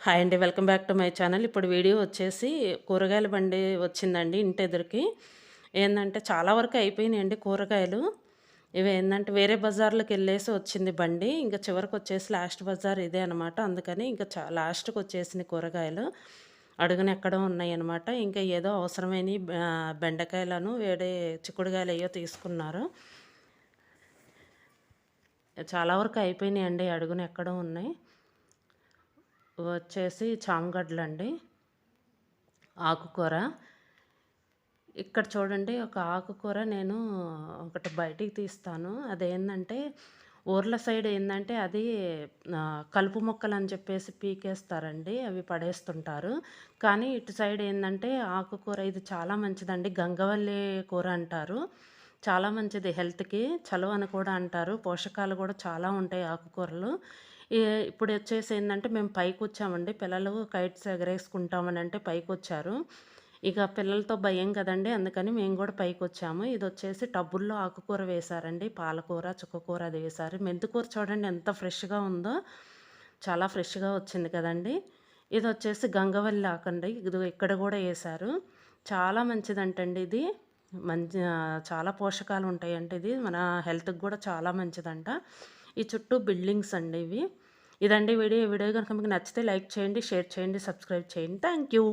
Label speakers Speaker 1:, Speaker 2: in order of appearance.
Speaker 1: Hi అండి. Welcome back to my channel. ఇప్పుడు video వచ్చేసి కూరగాయల బండి వచ్చిందండి ఇంటెదురుకి. ఏందంటే చాలా వరకు అయిపోయినాయండి కూరగాయలు. ఇవేందంటే వేరే బజార్‌లోకెళ్ళేసి వచ్చింది బండి. ఇంక చివరికొచ్చేసి లాస్ట్ బజార్ ఇదే అనమాట. అందుకని ఇంక లాస్ట్‌కొచ్చేసినాయి కూరగాయలు. అడుగున ఎక్కడో ఉన్నాయనమాట. ఇంకా ఏదో అవసరమైనయి బెండకాయలను, చిక్కుడుగాయలెయ్యో తీసుకున్నారు. చాలా వరకు అయిపోయినాయండి. అడుగున ఎక్కడో ఉన్నాయి. వచ్చేసి చామగడ్డలండి, ఆకుకూర. ఇక్కడ చూడండి ఒక ఆకుకూర నేను ఒకటి బయటికి తీస్తాను. అదేందంటే ఊర్ల సైడ్ ఏందంటే అది కలుపు మొక్కలని చెప్పేసి పీకేస్తారండి. అవి పడేస్తుంటారు. కానీ ఇటు సైడ్ ఏందంటే ఆకుకూర ఇది చాలా మంచిదండి. గంగవల్లి కూర అంటారు. చాలా మంచిది హెల్త్‌కి. చలువ అని కూడా అంటారు. పోషకాలు గూడా చాలా ఉంటాయి ఆకుకూరలు. ఈ ఇప్పుడొచ్చేసి ఏందంటే మేము పైకొచ్చామండి. పిల్లలు కైట్స్ ఎగరేసుకుంటామనంటే పైకొచ్చారు. ఇక పిల్లలతో భయం కదండీ! అందుకని మేము గూడా పైకొచ్చాము. ఇదొచ్చేసి టబ్బుల్లో ఆకుకూర వేశారండి. పాలకూర, చుక్కకూర అది వేశారు. మెంతికూర చూడండి ఎంత ఫ్రెష్‌గా ఉందో. చాలా ఫ్రెష్‌గా వచ్చింది కదండీ! ఇదొచ్చేసి గంగవల్లి ఆకండి. ఇదిగో ఇక్కడ గూడా ఏశారు. చాలా మంచిదంటండి ఇది. చాలా పోషకాలుంటాయంట ఇది. మన హెల్త్‌కి గూడా చాలా మంచిదంట. ఈ చుట్టూ బిల్డింగ్స్ అండి ఇవి. ఇదండి వీడియో. ఈ వీడియో గనుక మీకు నచ్చితే లైక్ చేయండి, షేర్ చేయండి, సబ్స్క్రైబ్ చేయండి. Thank you.